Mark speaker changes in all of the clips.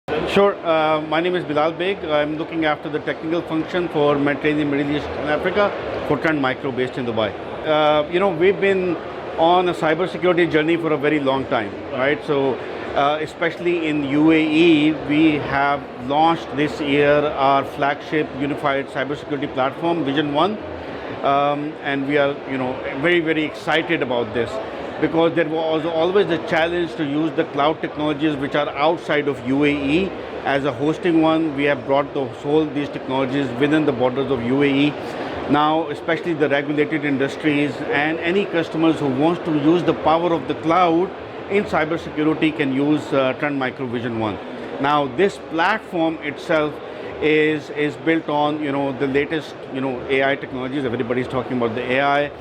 Speaker 1: Sure. My name is Bilal Baig. I'm looking after the technical function for Mediterranean, Middle East, and Africa for Trend Micro based in Dubai. We've been on a cybersecurity journey for a very long time, right? So, especially in UAE, we have launched this year our flagship unified cybersecurity platform, Vision One, and we are, very, very excited about this because there was always a challenge to use the cloud technologies which are outside of UAE as a hosting one. We have brought these technologies within the borders of UAE. Now, especially the regulated industries and any customers who want to use the power of the cloud in cybersecurity can use Trend Micro Vision One. Now, this platform itself is built on the latest AI technologies. Everybody's talking about the AI.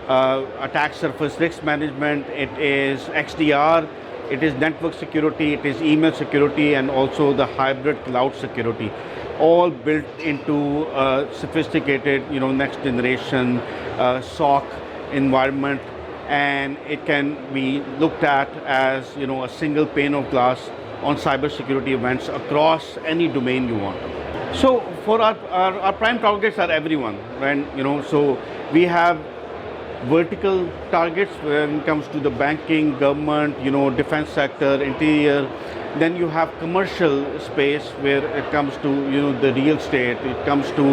Speaker 1: Attack surface risk management, it is XDR, it is network security, it is email security, and also the hybrid cloud security, all built into sophisticated, next generation SOC environment, and it can be looked at as a single pane of glass on cybersecurity events across any domain you want. So for our prime targets are everyone, right? So we have vertical targets when it comes to the banking, government, defense sector, interior. Then you have commercial space where it comes to the real estate, it comes to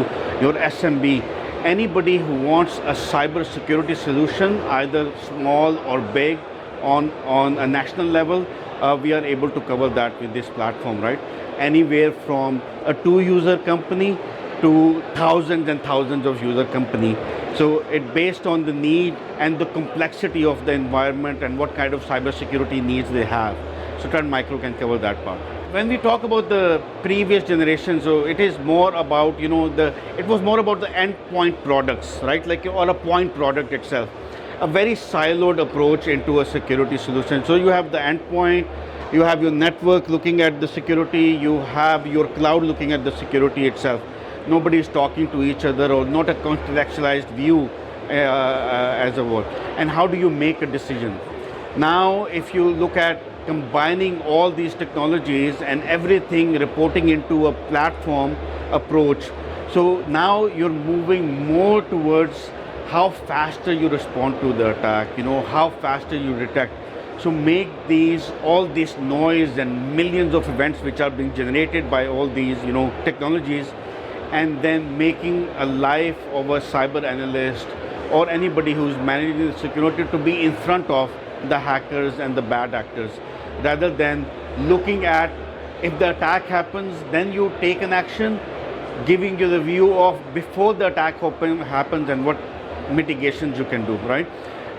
Speaker 1: your SMB. Anybody who wants a cyber security solution, either small or big, on a national level, we are able to cover that with this platform, right? Anywhere from a 2-user company to thousands and thousands of user company. So it based on the need and the complexity of the environment and what kind of cybersecurity needs they have. So Trend Micro can cover that part. When we talk about the previous generation, so it is more about, it was more about the endpoint products, right? Or a point product itself. A very siloed approach into a security solution. So you have the endpoint, you have your network looking at the security, you have your cloud looking at the security itself. Nobody is talking to each other, or not a contextualized view as a whole. And how do you make a decision? Now, if you look at combining all these technologies and everything reporting into a platform approach, so now you're moving more towards how faster you respond to the attack, how faster you detect. So make all this noise and millions of events which are being generated by all these, technologies, and then making a life of a cyber analyst or anybody who's managing the security to be in front of the hackers and the bad actors, rather than looking at if the attack happens, then you take an action, giving you the view of before the attack happens and what mitigations you can do, right?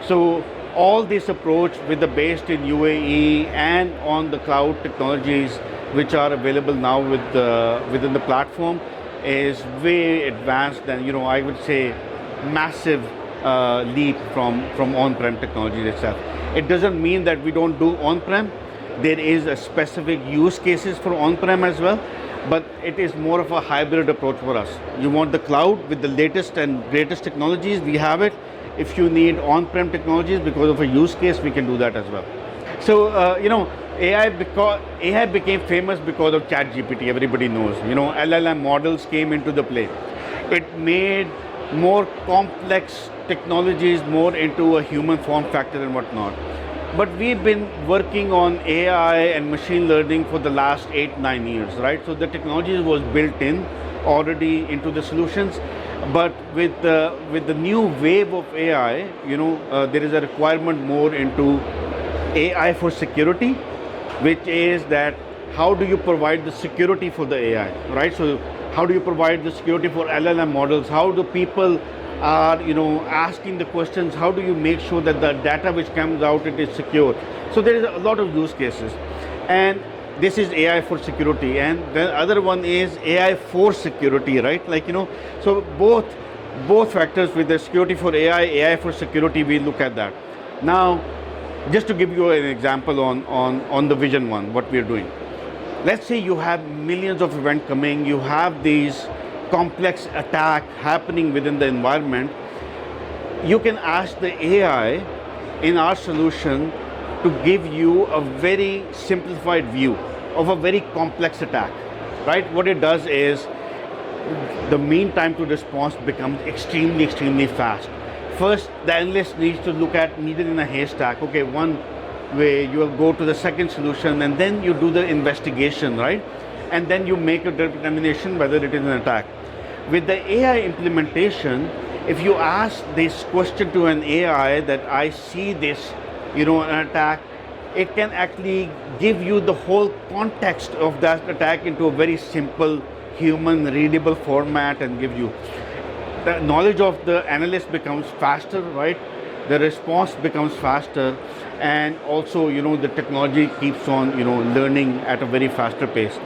Speaker 1: So all this approach with the based in UAE and on the cloud technologies which are available now within the platform is way advanced and I would say massive leap from on-prem technologies itself. It doesn't mean that we don't do on-prem. There is a specific use cases for on-prem as well, but it is more of a hybrid approach for us. You want the cloud with the latest and greatest technologies, we have it. If you need on-prem technologies because of a use case, we can do that as well. So AI became famous because of ChatGPT. Everybody knows. LLM models came into the play. It made more complex technologies more into a human form factor and whatnot. But we've been working on AI and machine learning for the last 8-9 years, right? So the technology was built in already into the solutions. But with the new wave of AI, there is a requirement more into AI for security, which is that how do you provide the security for the AI, right? So how do you provide the security for LLM models? How do people are asking the questions? How do you make sure that the data which comes out, it is secure? So there is a lot of use cases, and this is AI for security, and the other one is AI for security, right? So both factors with the security for AI for security, we look at that. Now, just to give you an example on the Vision One, what we are doing. Let's say you have millions of events coming, you have these complex attack happening within the environment. You can ask the AI in our solution to give you a very simplified view. of a very complex attack, right? What it does is the mean time to response becomes extremely fast. First, the analyst needs to look at needle in a haystack. Okay, one way you will go to the second solution, and then you do the investigation, right? And then you make a determination whether it is an attack. With the AI implementation, if you ask this question to an AI that I see this, an attack, it can actually give you the whole context of that attack into a very simple, human, readable format and give you. The knowledge of the analyst becomes faster, right? The response becomes faster, and also, the technology keeps on, learning at a very faster pace.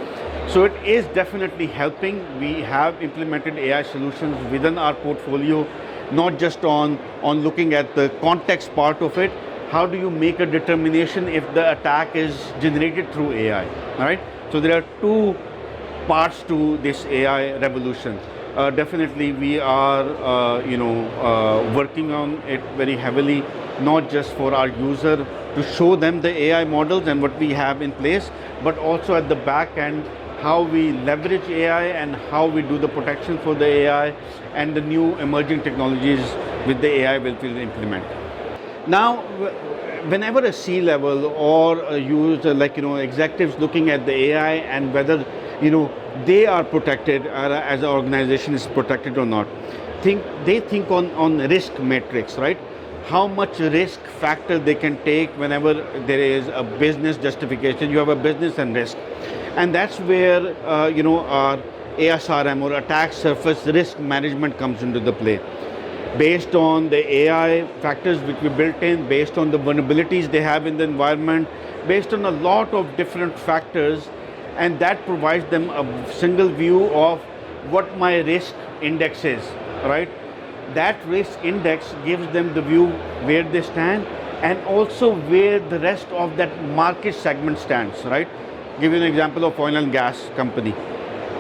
Speaker 1: So it is definitely helping. We have implemented AI solutions within our portfolio, not just on looking at the context part of it. How do you make a determination if the attack is generated through AI, right? So there are two parts to this AI revolution. Definitely we are, working on it very heavily, not just for our user to show them the AI models and what we have in place, but also at the back end, how we leverage AI and how we do the protection for the AI and the new emerging technologies with the AI will implement. Now, whenever a C-level or a user, executives looking at the AI and whether, they are protected as an organization is protected or not, they think on risk matrix, right? How much risk factor they can take whenever there is a business justification. You have a business and risk. And that's where, our ASRM or attack surface risk management comes into the play. Based on the AI factors which we built in, based on the vulnerabilities they have in the environment, based on a lot of different factors, and that provides them a single view of what my risk index is, right? That risk index gives them the view where they stand and also where the rest of that market segment stands, right? Give you an example of oil and gas company.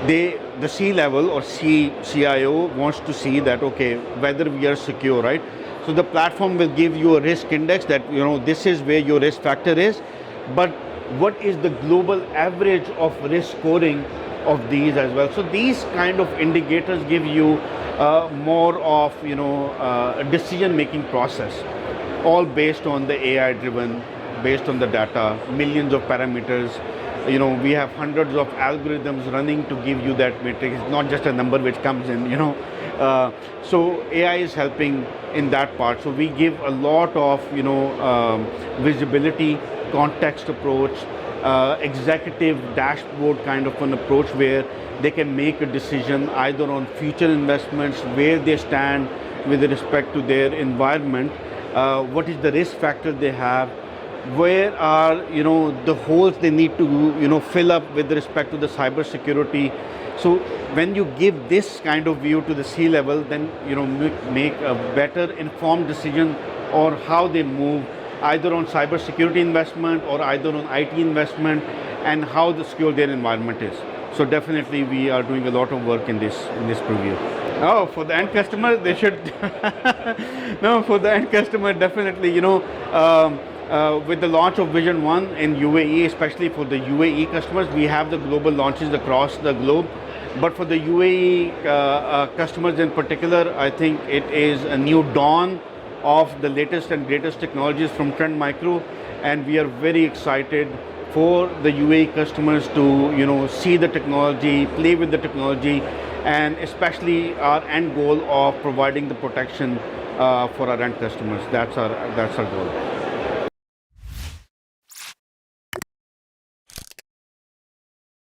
Speaker 1: The C-level or CIO wants to see that, okay, whether we are secure, right? So the platform will give you a risk index that, this is where your risk factor is, but what is the global average of risk scoring of these as well? So these kind of indicators give you more of, a decision-making process, all based on the AI-driven, based on the data, millions of parameters. We have hundreds of algorithms running to give you that matrix. It's not just a number which comes in, So AI is helping in that part. So we give a lot of, visibility, context approach, executive dashboard kind of an approach where they can make a decision either on future investments, where they stand with respect to their environment, what is the risk factor they have, where are the holes they need to fill up with respect to the cybersecurity. So when you give this kind of view to the C-level, then make a better informed decision on how they move either on cybersecurity investment or either on IT investment and how secure their environment is. So definitely we are doing a lot of work in this preview. Oh, for the end customer, they should. No, for the end customer, definitely, with the launch of Vision One in UAE, especially for the UAE customers, we have the global launches across the globe. But for the UAE customers in particular, I think it is a new dawn of the latest and greatest technologies from Trend Micro, and we are very excited for the UAE customers to see the technology, play with the technology, and especially our end goal of providing the protection for our end customers. That's our goal.